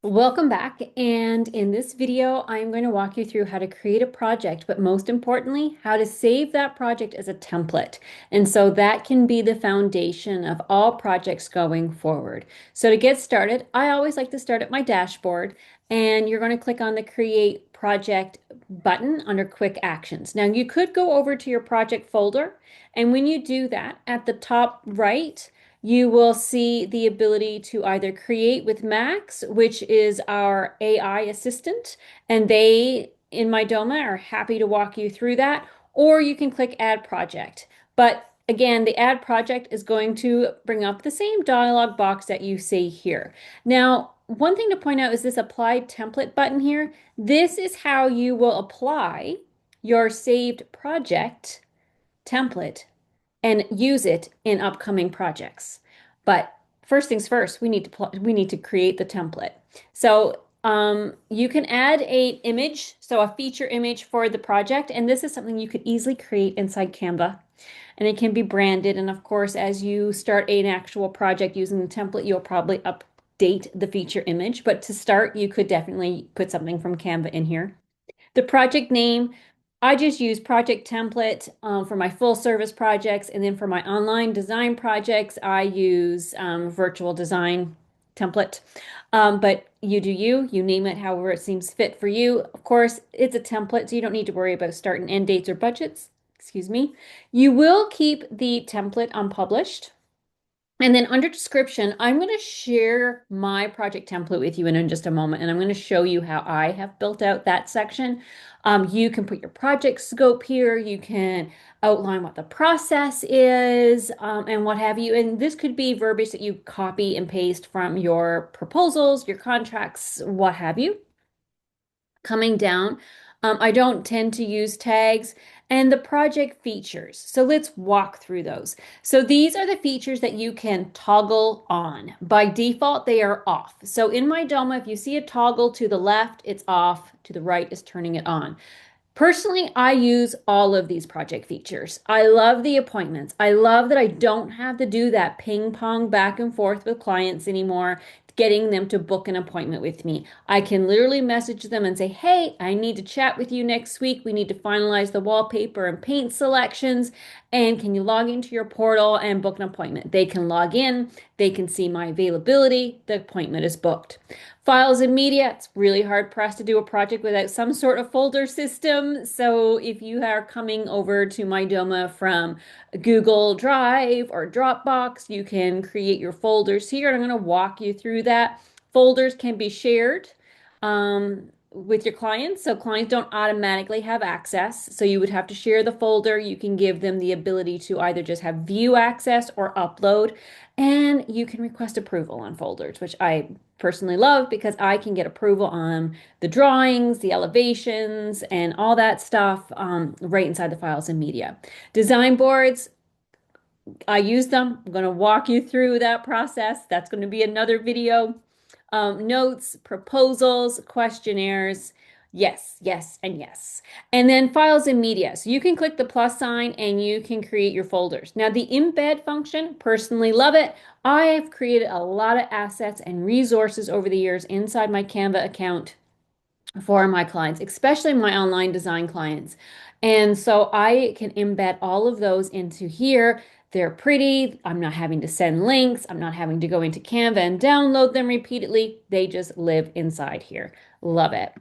Welcome back, and in this video I'm going to walk you through how to create a project, but most importantly how to save that project as a template. And so that can be the foundation of all projects going forward. So to get started, I always like to start at my dashboard, and you're going to click on the create project button under quick actions. Now you could go over to your project folder, and when you do that, at the top right you will see the ability to either create with Max, which is our AI assistant, and they in Mydoma are happy to walk you through that, or you can click Add Project. But again, the Add Project is going to bring up the same dialog box that you see here. Now, one thing to point out is this Apply Template button here. This is how you will apply your saved project template and use it in upcoming projects. But first things first, we need to create the template. So you can add a image, so a feature image for the project, and this is something you could easily create inside Canva. And it can be branded. And of course, as you start an actual project using the template, you'll probably update the feature image. But to start, you could definitely put something from Canva in here. The project name, I just use project template for my full service projects. And then for my online design projects, I use virtual design template. But you do you name it however it seems fit for you. Of course, it's a template, so you don't need to worry about start and end dates or budgets. Excuse me. You will keep the template unpublished. And then under description, I'm going to share my project template with you in just a moment, and I'm going to show you how I have built out that section. You can put your project scope here. You can outline what the process is, and what have you. And this could be verbiage that you copy and paste from your proposals, your contracts, what have you. Coming down, I don't tend to use tags and the project features. So let's walk through those. So these are the features that you can toggle on. By default, they are off. So in Mydoma, if you see a toggle to the left, it's off. To the right is turning it on. Personally, I use all of these project features. I love the appointments. I love that I don't have to do that ping pong back and forth with clients anymore, getting them to book an appointment with me. I can literally message them and say, hey, I need to chat with you next week. We need to finalize the wallpaper and paint selections. And can you log into your portal and book an appointment? They can log in, they can see my availability, the appointment is booked. Files and media, it's really hard pressed to do a project without some sort of folder system. So if you are coming over to Mydoma from Google Drive or Dropbox, you can create your folders here. And I'm going to walk you through that. Folders can be shared with your clients, so clients don't automatically have access. So you would have to share the folder. You can give them the ability to either just have view access or upload, and you can request approval on folders, which I personally love because I can get approval on the drawings, the elevations, and all that stuff right inside the files and media. Design boards, I use them. I'm going to walk you through that process. That's going to be another video. Notes, proposals, questionnaires. Yes, yes, and yes. And then files and media. So you can click the plus sign and you can create your folders. Now, the embed function, personally love it. I have created a lot of assets and resources over the years inside my Canva account for my clients, especially my online design clients. And so I can embed all of those into here. They're pretty. I'm not having to send links. I'm not having to go into Canva and download them repeatedly. They just live inside here. Love it.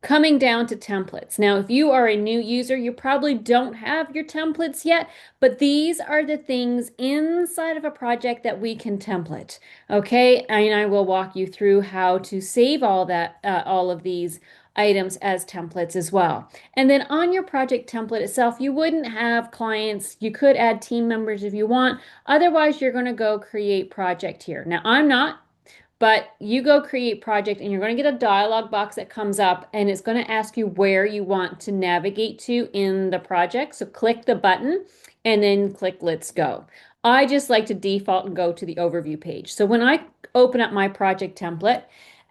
Coming down to templates. Now, if you are a new user, you probably don't have your templates yet, but these are the things inside of a project that we can template. Okay, and I will walk you through how to save all of these items as templates as well. And then on your project template itself, you wouldn't have clients. You could add team members if you want. Otherwise, you're going to go create project here. Now, I'm not. But you go create project and you're going to get a dialog box that comes up and it's going to ask you where you want to navigate to in the project. So click the button and then click Let's Go. I just like to default and go to the overview page. So when I open up my project template,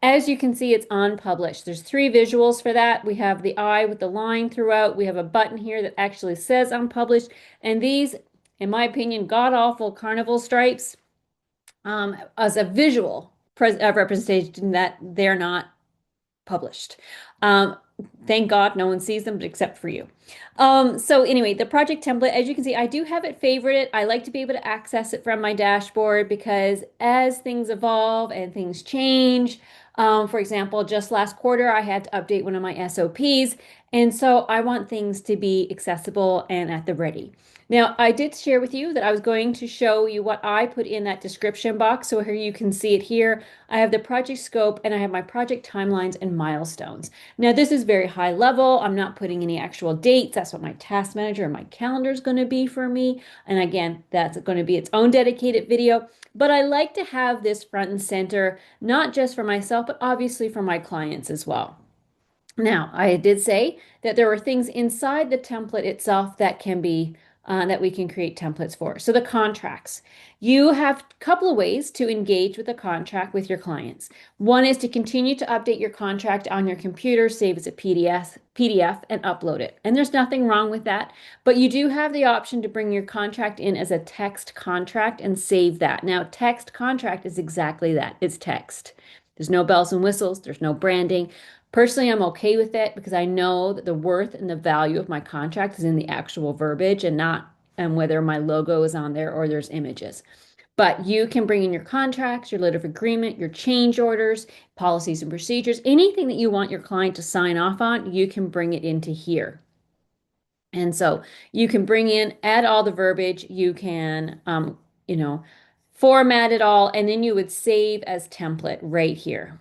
as you can see, it's unpublished. There's three visuals for that. We have the eye with the line throughout. We have a button here that actually says unpublished. And these, in my opinion, god-awful carnival stripes as a visual representation that they're not published. Um, thank God no one sees them except for you. So anyway, the project template, as you can see, I do have it favorited. I like to be able to access it from my dashboard because as things evolve and things change, for example, just last quarter, I had to update one of my SOPs. And so I want things to be accessible and at the ready. Now, I did share with you that I was going to show you what I put in that description box. So here you can see it here. I have the project scope and I have my project timelines and milestones. Now, this is very high level. I'm not putting any actual dates. That's what my task manager and my calendar is going to be for me. And again, that's going to be its own dedicated video. But I like to have this front and center, not just for myself, but obviously for my clients as well. Now, I did say that there are things inside the template itself that can be that we can create templates for. So the contracts. You have a couple of ways to engage with the contract with your clients. One is to continue to update your contract on your computer, save as a PDF, and upload it. And there's nothing wrong with that, but you do have the option to bring your contract in as a text contract and save that. Now, text contract is exactly that. It's text. There's no bells and whistles. There's no branding. Personally, I'm okay with it because I know that the worth and the value of my contract is in the actual verbiage and not and whether my logo is on there or there's images. But you can bring in your contracts, your letter of agreement, your change orders, policies and procedures, anything that you want your client to sign off on, you can bring it into here. And so you can bring in, add all the verbiage, you can, format it all, and then you would save as template right here.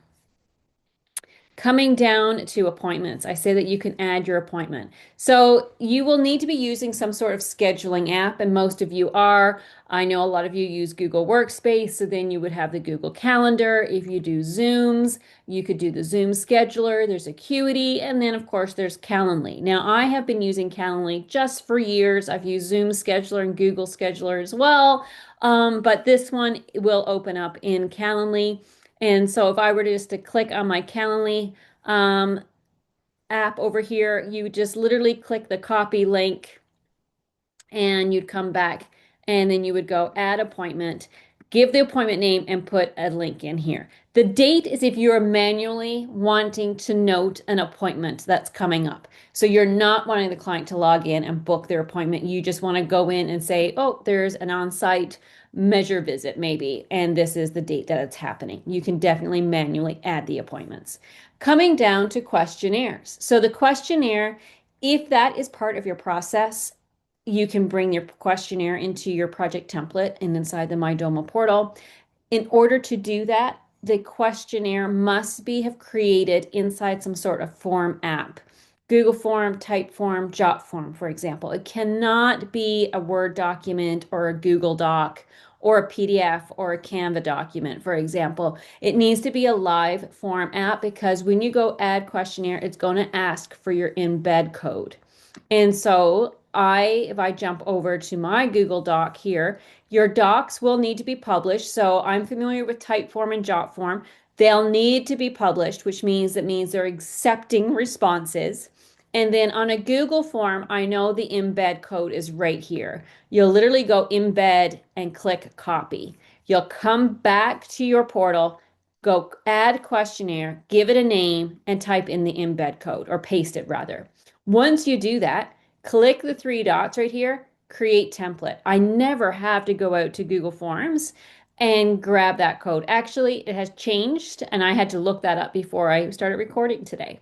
Coming down to appointments, I say that you can add your appointment. So you will need to be using some sort of scheduling app, and most of you are. I know a lot of you use Google Workspace, so then you would have the Google Calendar. If you do Zooms, you could do the Zoom scheduler. There's Acuity, and then of course there's Calendly. Now I have been using Calendly just for years. I've used Zoom Scheduler and Google Scheduler as well, but this one will open up in Calendly. And so if I were to just to click on my Calendly app over here, you would just literally click the copy link and you'd come back and then you would go add appointment, give the appointment name and put a link in here. The date is if you're manually wanting to note an appointment that's coming up. So you're not wanting the client to log in and book their appointment. You just want to go in and say, oh, there's an on-site measure visit maybe, and this is the date that it's happening. You can definitely manually add the appointments. Coming down to questionnaires. So the questionnaire, if that is part of your process, you can bring your questionnaire into your project template and inside the Mydoma portal. In order to do that, the questionnaire must be have created inside some sort of form app. Google Form, Typeform, Jotform, for example. It cannot be a Word document or a Google Doc or a PDF or a Canva document, for example. It needs to be a live form app because when you go add questionnaire, it's going to ask for your embed code. And so if I jump over to my Google Doc here, your docs will need to be published. So I'm familiar with Typeform and Jotform. They'll need to be published, which means they're accepting responses. And then on a Google form, I know the embed code is right here. You'll literally go embed and click copy. You'll come back to your portal, go add questionnaire, give it a name, and type in the embed code or paste it rather. Once you do that, click the three dots right here, create template. I never have to go out to Google Forms and grab that code. Actually, it has changed, and I had to look that up before I started recording today.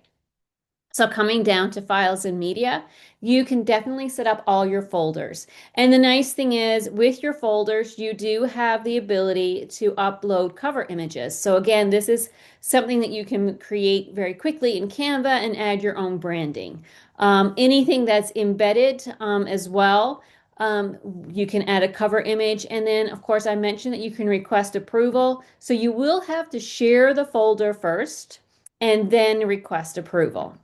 So coming down to files and media, you can definitely set up all your folders. And the nice thing is with your folders, you do have the ability to upload cover images. So again, this is something that you can create very quickly in Canva and add your own branding. Anything that's embedded as well, you can add a cover image. And then, of course, I mentioned that you can request approval. So you will have to share the folder first and then request approval.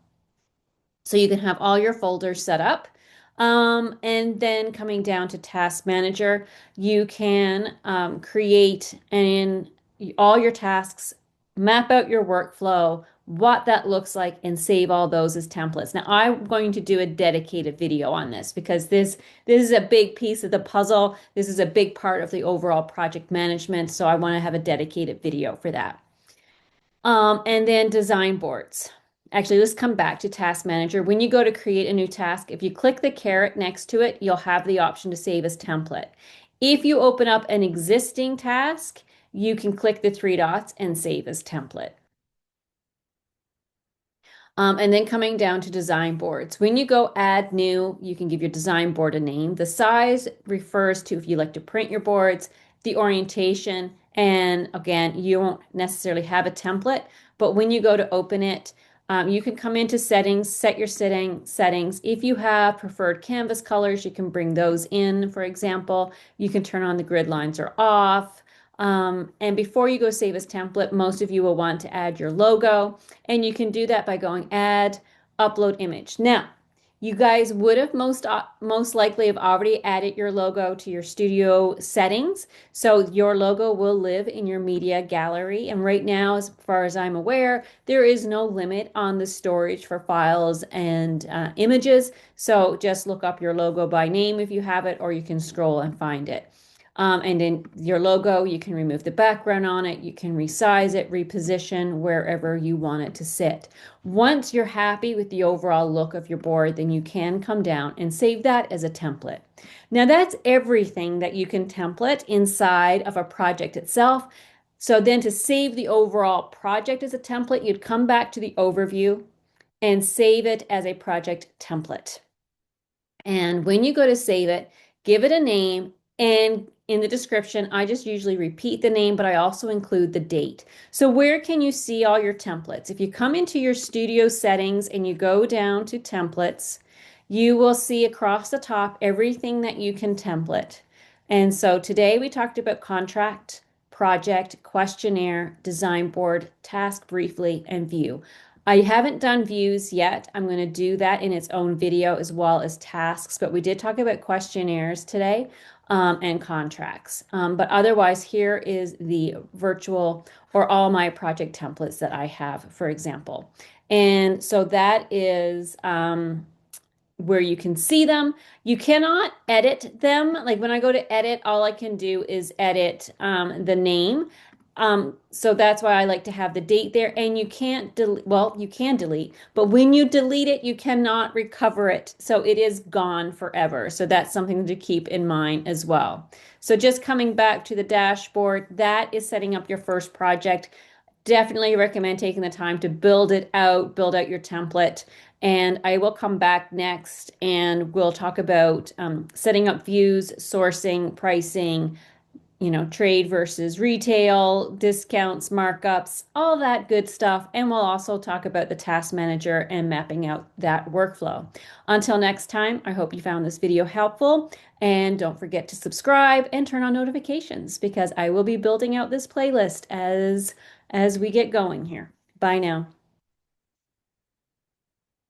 So you can have all your folders set up. And then coming down to Task Manager, you can create all your tasks, map out your workflow, what that looks like, and save all those as templates. Now, I'm going to do a dedicated video on this because this is a big piece of the puzzle. This is a big part of the overall project management, so I want to have a dedicated video for that. And then design boards. Actually, let's come back to Task Manager. When you go to create a new task, if you click the caret next to it, you'll have the option to save as template. If you open up an existing task, you can click the three dots and save as template. And then coming down to design boards. When you go add new, you can give your design board a name. The size refers to if you like to print your boards, the orientation, and again, you won't necessarily have a template, but when you go to open it, you can come into settings, set your settings. If you have preferred canvas colors, you can bring those in, for example. You can turn on the grid lines or off. And before you go save as template, most of you will want to add your logo, and you can do that by going add, upload image. Now, you guys would have most likely have already added your logo to your studio settings. So your logo will live in your media gallery. And right now, as far as I'm aware, there is no limit on the storage for files and images. So just look up your logo by name if you have it, or you can scroll and find it. And in your logo, you can remove the background on it. You can resize it, reposition wherever you want it to sit. Once you're happy with the overall look of your board, then you can come down and save that as a template. Now that's everything that you can template inside of a project itself. So then to save the overall project as a template, you'd come back to the overview and save it as a project template. And when you go to save it, give it a name, and in the description, I just usually repeat the name, but I also include the date. So where can you see all your templates? If you come into your studio settings and you go down to templates, you will see across the top everything that you can template. And so today we talked about contract, project, questionnaire, design board, task briefly, and view. I haven't done views yet. I'm going to do that in its own video as well as tasks, but we did talk about questionnaires today and contracts. But otherwise, here is the virtual or all my project templates that I have, for example. And so that is where you can see them. You cannot edit them. Like when I go to edit, all I can do is edit the name. So that's why I like to have the date there, and you can't delete, well, you can delete, but when you delete it, you cannot recover it. So it is gone forever. So that's something to keep in mind as well. So just coming back to the dashboard, that is setting up your first project. Definitely recommend taking the time to build out your template. And I will come back next and we'll talk about setting up views, sourcing, pricing, trade versus retail, discounts, markups, all that good stuff. And we'll also talk about the task manager and mapping out that workflow. Until next time, I hope you found this video helpful. And don't forget to subscribe and turn on notifications because I will be building out this playlist as we get going here. Bye now.